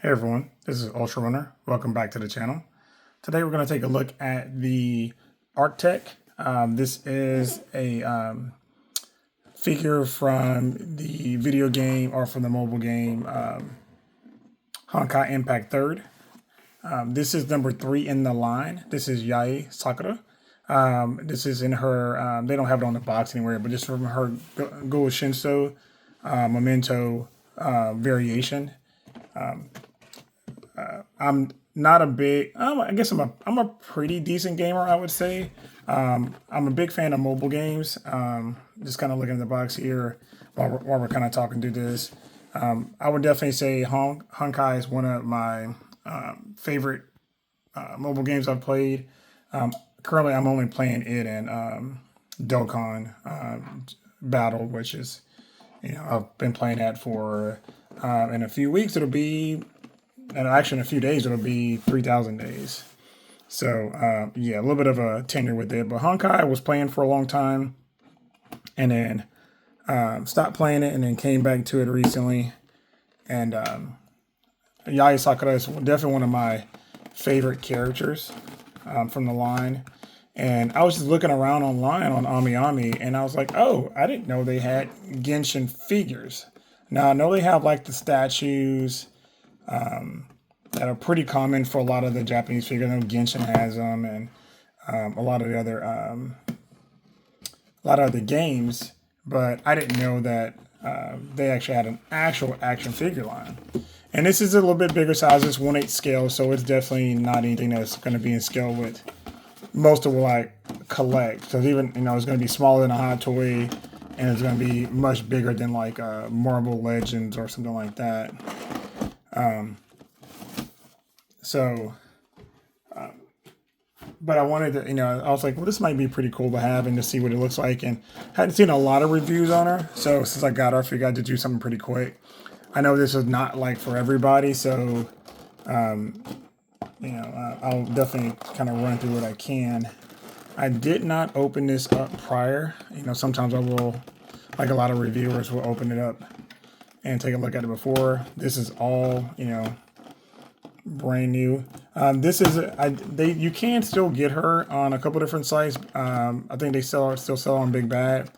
Hey everyone, this is Ultra Runner. Welcome back to the channel. Today we're going to take a look at the Arctech. This is a figure from the video game or from the mobile game Honkai Impact 3rd. This is number 3 in the line. This is Yae Sakura. This is in her, they don't have it on the box anywhere, but just from her Goushinnso Memento variation. I'm not a big, I guess I'm a pretty decent gamer, I would say. I'm a big fan of mobile games. Just kind of looking at the box here while we're kind of talking through this. I would definitely say Honkai is one of my favorite mobile games I've played. Currently, I'm only playing it in Dokkan Battle, which is, I've been playing that for, in a few weeks, it'll be, and actually in a few days, it'll be 3,000 days. So, yeah, a little bit of a tenure with it. But Honkai I was playing for a long time and then stopped playing it and then came back to it recently. And Yae Sakura is definitely one of my favorite characters from the line. And I was just looking around online on AmiAmi, and I was like, oh, I didn't know they had Genshin figures. Now, I know they have like the statues that are pretty common for a lot of the Japanese figures. I know Genshin has them, and a lot of the other games. But I didn't know that they actually had an actual action figure line. And this is a little bit bigger size. It's 1/8 scale, so it's definitely not anything that's going to be in scale with most of what I collect. Because even it's going to be smaller than a Hot Toy, and it's going to be much bigger than like Marvel Legends or something like that. But I wanted to, I was like, well, this might be pretty cool to have and to see what it looks like. And hadn't seen a lot of reviews on her. So since I got her, I figured I'd do something pretty quick. I know this is not like for everybody. So, I'll definitely kind of run through what I can. I did not open this up prior. Sometimes I will, like a lot of reviewers will open it up and take a look at it before. This is all, brand new. This is you can still get her on a couple different sites. I think they still sell on Big Bad.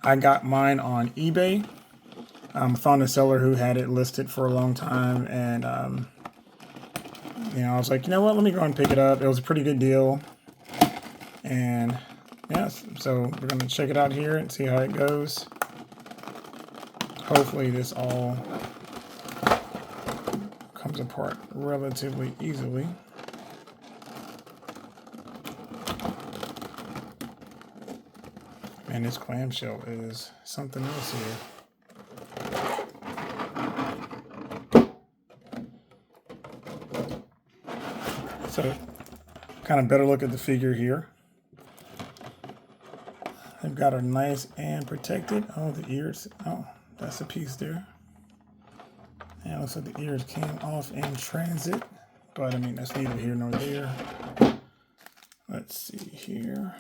I got mine on eBay. Found a seller who had it listed for a long time, and I was like, you know what? Let me go and pick it up. It was a pretty good deal, and yeah. So we're gonna check it out here and see how it goes. Hopefully, this all comes apart relatively easily. And this clamshell is something else here. So, kind of better look at the figure here. They've got her nice and protected. Oh, the ears. Oh, that's a piece there. And it looks like the ears came off in transit, but I mean, that's neither here nor there. Let's see here.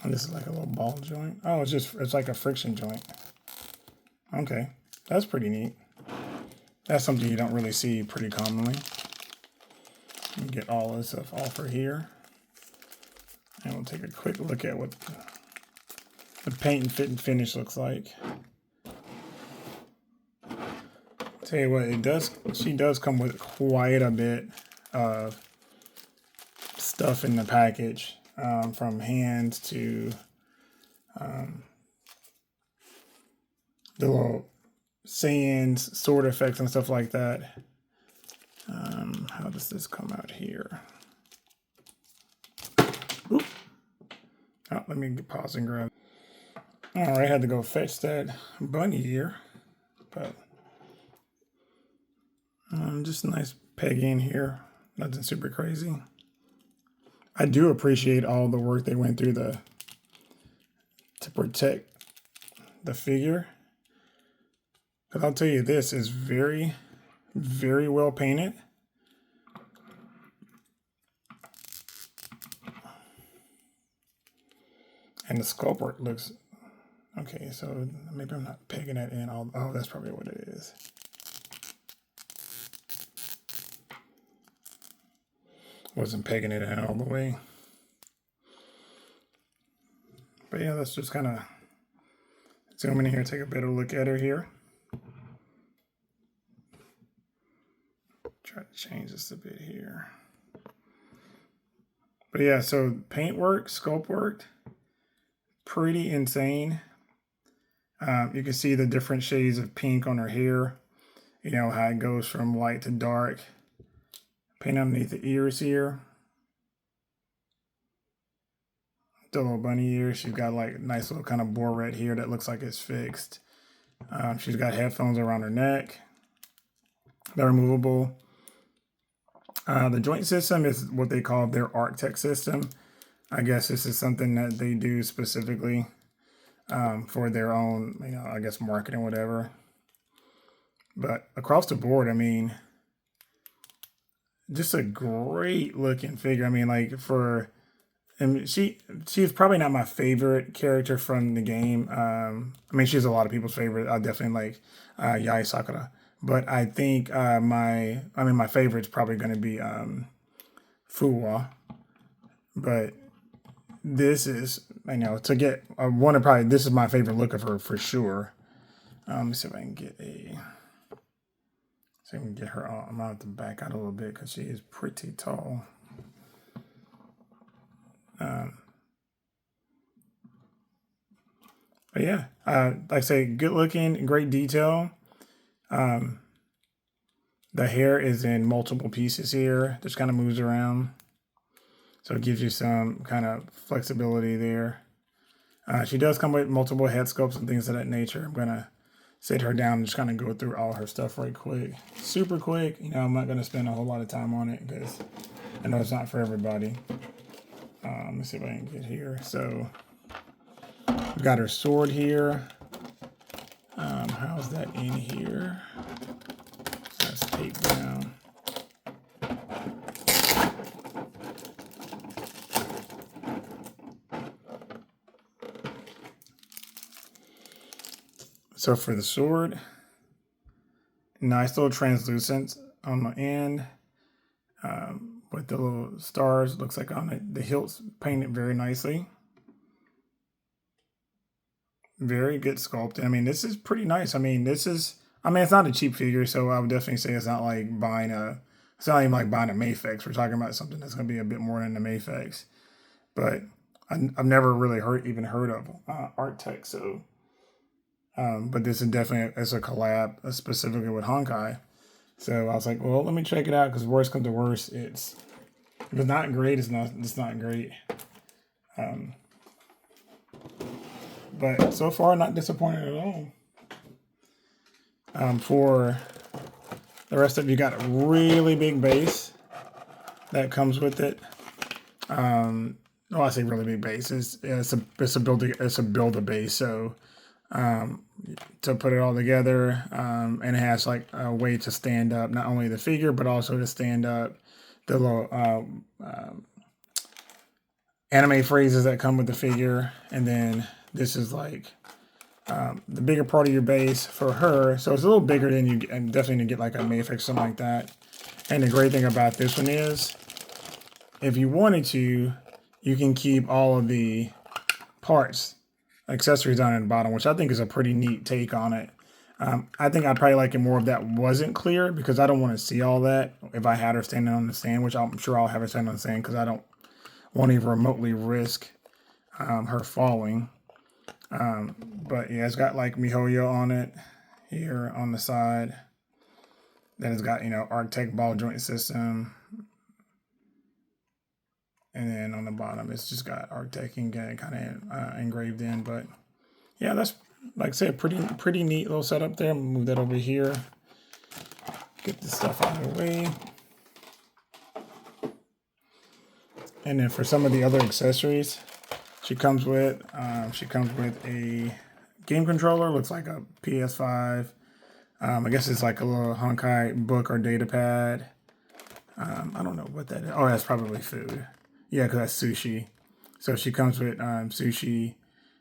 And this is like a little ball joint. Oh, it's like a friction joint. Okay, that's pretty neat. That's something you don't really see pretty commonly. Let me get all this stuff off of here. And we'll take a quick look at what the paint and fit and finish looks like. Tell you what, she does come with quite a bit of stuff in the package, from hands to the little sands, sword effects, and stuff like that. How does this come out here? Oop. Oh, let me pause and grab. All right, had to go fetch that bunny here, but just a nice peg in here. Nothing super crazy. I do appreciate all the work they went through to protect the figure. Because I'll tell you, this is very, very well painted. And the sculpt work looks okay. So maybe I'm not pegging it in. Oh, that's probably what it is. Wasn't pegging it in all the way. But yeah, let's just kind of zoom in here, take a better look at her here. Try to change this a bit here. But yeah, so paint work, sculpt work, pretty insane. You can see the different shades of pink on her hair. You know, how it goes from light to dark. Paint underneath the ears here. The little bunny ears. She's got like nice little kind of bourrette here that looks like it's fixed. She's got headphones around her neck. They're removable. The joint system is what they call their Arctech system. I guess this is something that they do specifically for their own, you know, I guess marketing, whatever. But across the board, I mean, just a great looking figure. I mean, like and she's probably not my favorite character from the game. I mean, she's a lot of people's favorite. I definitely like Yae Sakura. But I think my favorite's probably going to be Fuwa. But this is, you know, to get one of probably, this is my favorite look of her for sure. Let's see if I can get so I can get her on. I'm going to have to back out a little bit because she is pretty tall. But yeah, like I say, good looking, great detail. The hair is in multiple pieces here. Just kind of moves around. So it gives you some kind of flexibility there. She does come with multiple head sculpts and things of that nature. I'm going to sit her down and just kind of go through all her stuff right quick. Super quick. You know, I'm not going to spend a whole lot of time on it because I know it's not for everybody. Let's see if I can get here. So we've got her sword here. How's that in here? So that's taped down. So for the sword, nice little translucent on the end with the little stars. Looks like on it, the hilts painted very nicely. Very good sculpt. I mean, this is pretty nice. I mean, it's not a cheap figure, so I would definitely say it's not like it's not even like buying a Mayfix. We're talking about something that's going to be a bit more than the Mayfix. But I've never really even heard of Arctech, so. But this is definitely it's a collab specifically with Honkai. So I was like, well, let me check it out because worst comes to worst, if it's not great, it's not great. But so far, not disappointed at all. For the rest of you, got a really big base that comes with it. I say really big base. It's a builder base. So to put it all together, and it has like a way to stand up not only the figure but also to stand up the little anime phrases that come with the figure, and then this is like the bigger part of your base for her. So it's a little bigger than you, and definitely to get like a Mayfix or something like that. And the great thing about this one is, if you wanted to, you can keep all of the parts, accessories down at the bottom, which I think is a pretty neat take on it. I think I'd probably like it more if that wasn't clear, because I don't want to see all that if I had her standing on the stand, which I'm sure I'll have her standing on the stand because I don't want to even remotely risk her falling. But yeah, it's got like MiHoYo on it here on the side. Then it's got, you know, Arctech ball joint system. And then on the bottom, it's just got Arctech kind of engraved in. But yeah, that's, like I said, pretty neat little setup there. Move that over here. Get this stuff out of the way. And then for some of the other accessories, she comes with a game controller. Looks like a PS5. I guess it's like a little Honkai book or data pad. I don't know what that is. Oh, that's probably food. Yeah, because that's sushi. So she comes with sushi,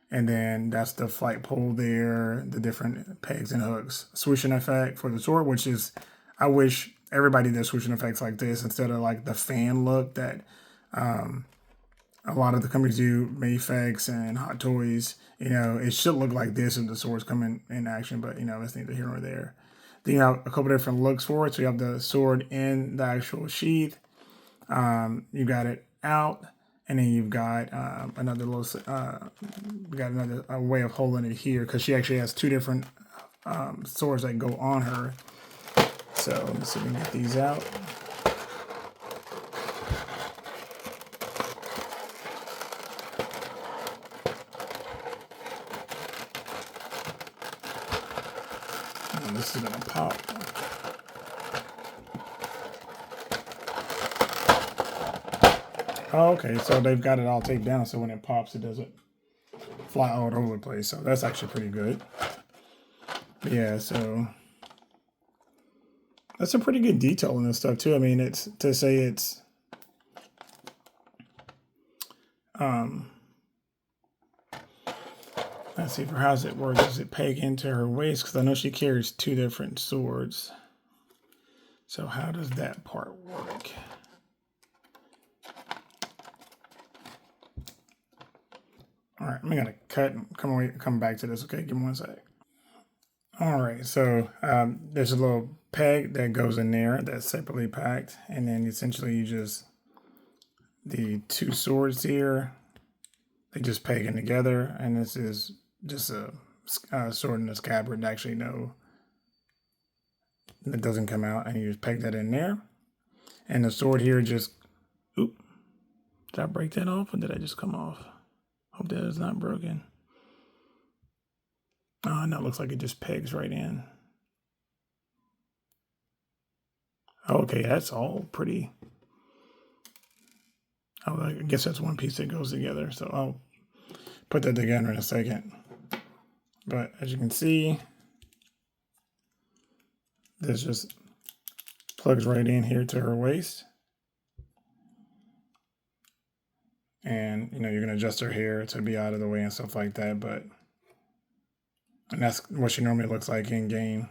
and then that's the flight pole there, the different pegs and hooks. Swooshing effect for the sword, which is, I wish everybody did swooshing effects like this instead of like the fan look that a lot of the companies do, Mayfex and Hot Toys. You know, it should look like this if the swords come in action, but you know, that's neither here nor there. Then you have a couple different looks for it. So you have the sword in the actual sheath. You got it out, and then you've got another little, we got another way of holding it here because she actually has two different swords that go on her. So let me see if we can get these out. And this is gonna pop. Oh, okay, so they've got it all taped down so when it pops, it doesn't fly all over the place. So that's actually pretty good. But yeah, so that's a pretty good detail in this stuff too. I mean, it's to say it's let's see, for how's it work? Does it peg into her waist? Because I know she carries two different swords. So how does that part work? All right, I'm gonna cut and come back to this. Okay, give me one sec. All right, so there's a little peg that goes in there that's separately packed, and then essentially you just, the two swords here, they just peg in together, and this is just a sword in a scabbard. Actually, no, it doesn't come out, and you just peg that in there, and the sword here just, oop, did I break that off, or did I just come off? Hope that is not broken. Oh, no, it looks like it just pegs right in. Okay, that's all pretty. Oh, I guess that's one piece that goes together. So I'll put that together in a second. But as you can see, this just plugs right in here to her waist. And, you know, you can adjust her hair to be out of the way and stuff like that. And that's what she normally looks like in game.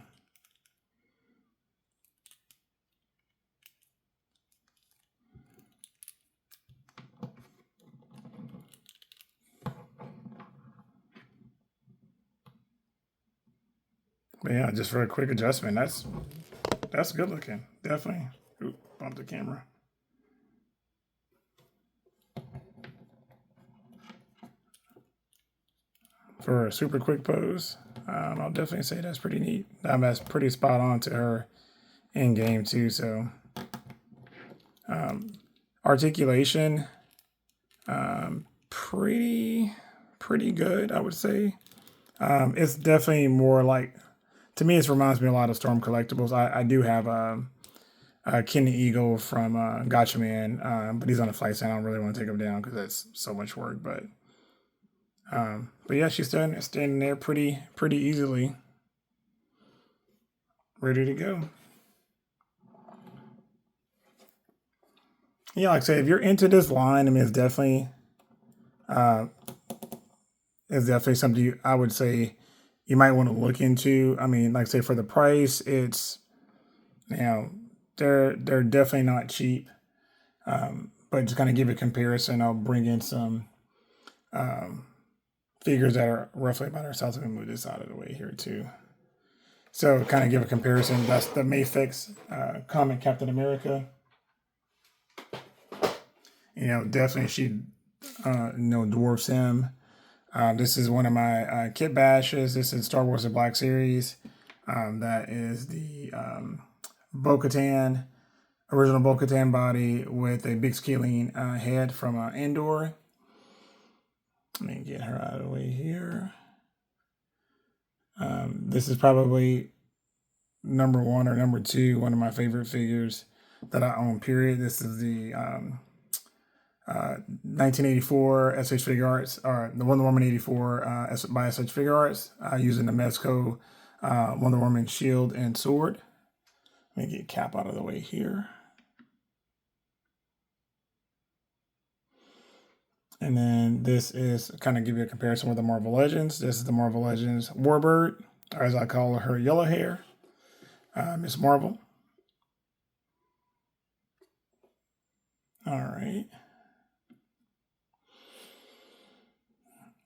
But yeah, just for a quick adjustment, that's good looking. Definitely. Oop, bump the camera. For a super quick pose, I'll definitely say that's pretty neat. That's pretty spot on to her in game too. So articulation, pretty good, I would say. It's definitely more like, to me, it reminds me a lot of Storm Collectibles. I do have Kenny Eagle from Gotcha Man, but he's on a flight stand. I don't really want to take him down because that's so much work. But yeah, she's standing there pretty easily, ready to go. Yeah, like I say, if you're into this line, I mean, it's definitely something I would say you might want to look into. I mean, like I say, for the price, it's, you know, they're definitely not cheap. But just kind of give a comparison, I'll bring in some figures that are roughly about our size. Let me move this out of the way here too. So kind of give a comparison. That's the Mayfix Comic Captain America. You know, definitely she, dwarfs him. This is one of my kit bashes. This is Star Wars: The Black Series. That is the Bo-Katan, original Bo-Katan body with a big scaling head from Andor. Let me get her out of the way here. This is probably number one or number two, one of my favorite figures that I own, period. This is the 1984 SH Figure Arts, or the Wonder Woman 84 by SH Figure Arts, using the Mezco Wonder Woman shield and sword. Let me get Cap out of the way here. And then this is kind of give you a comparison with the Marvel Legends. This is the Marvel Legends Warbird, or as I call her, yellow hair, Miss Marvel. All right.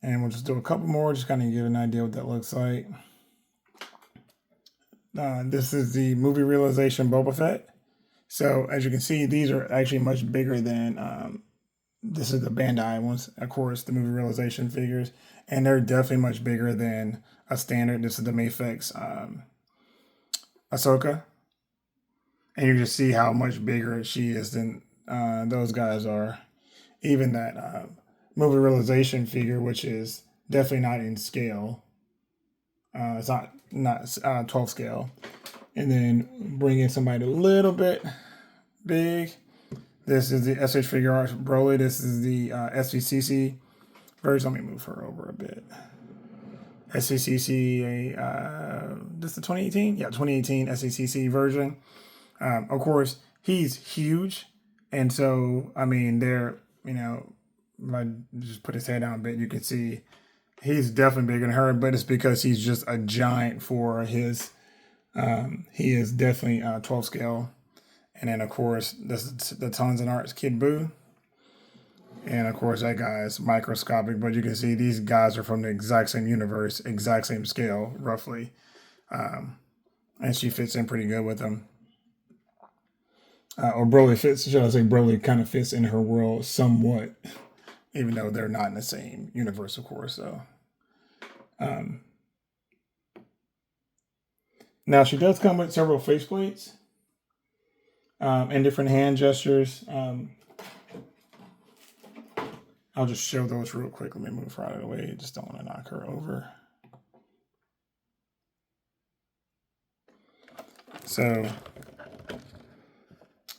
And we'll just do a couple more, just kind of give an idea what that looks like. This is the movie realization Boba Fett. So as you can see, these are actually much bigger than, this is the Bandai ones, of course, the movie realization figures. And they're definitely much bigger than a standard. This is the Mayfex Ahsoka. And you just see how much bigger she is than those guys are. Even that movie realization figure, which is definitely not in scale. It's not 12 scale. And then bring in somebody a little bit big. This is the SH Figure Arts Broly. This is the SVCC version. Let me move her over a bit. SVCC, this is the 2018? Yeah, 2018 SVCC version. Of course, he's huge. And so, I mean, they're, you know, if I just put his head down a bit, you can see he's definitely bigger than her, but it's because he's just a giant for his, he is definitely 12 scale. And then, of course, this is the Tons and Arts Kid Buu. And, of course, that guy is microscopic. But you can see these guys are from the exact same universe, exact same scale, roughly. And she fits in pretty good with them. Or Broly fits, should I say, Broly kind of fits in her world somewhat. Even though they're not in the same universe, of course. So, now, she does come with several faceplates. And different hand gestures. I'll just show those real quick. Let me move her out of the way. Just don't want to knock her over. So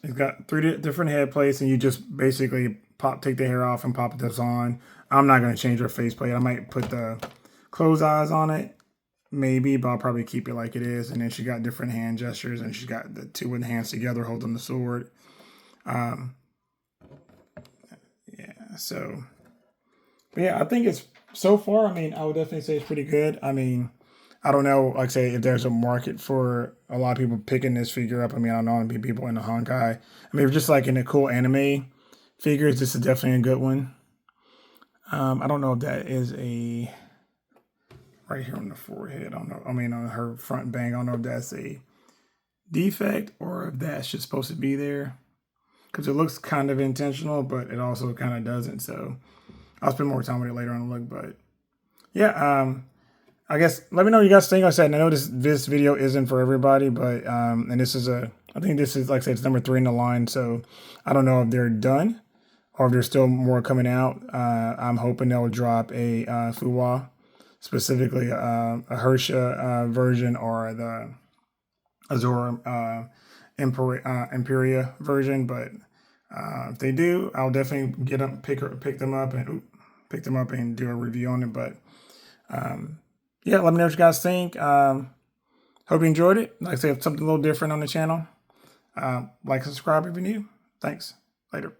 it's got 3 different head plates, and you just basically take the hair off and pop this on. I'm not going to change her faceplate. I might put the closed eyes on it. Maybe, but I'll probably keep it like it is. And then she got different hand gestures, and she's got the 2 with hands together holding the sword. Yeah, so, but yeah, I think it's, so far, I mean, I would definitely say it's pretty good. I mean, I don't know, like I say, if there's a market for a lot of people picking this figure up. I mean, I don't know, maybe people in the Honkai. I mean, just like in the cool anime figures, this is definitely a good one. I don't know if that is a... right here on the forehead. I don't know. I mean, on her front bang. I don't know if that's a defect or if that's just supposed to be there. Because it looks kind of intentional, but it also kind of doesn't. So I'll spend more time with it later on the look. But yeah, I guess let me know what you guys think. Like I said, I know this video isn't for everybody, but and this is I think this is, like I said, it's number 3 in the line. So I don't know if they're done or if there's still more coming out. I'm hoping they'll drop a Fuwa, specifically a Hersha version or the Azura Imperia version. But if they do, I'll definitely pick them up and do a review on it. But yeah, let me know what you guys think. Hope you enjoyed it. Like I said, something a little different on the channel. Like and subscribe if you're new. Thanks. Later.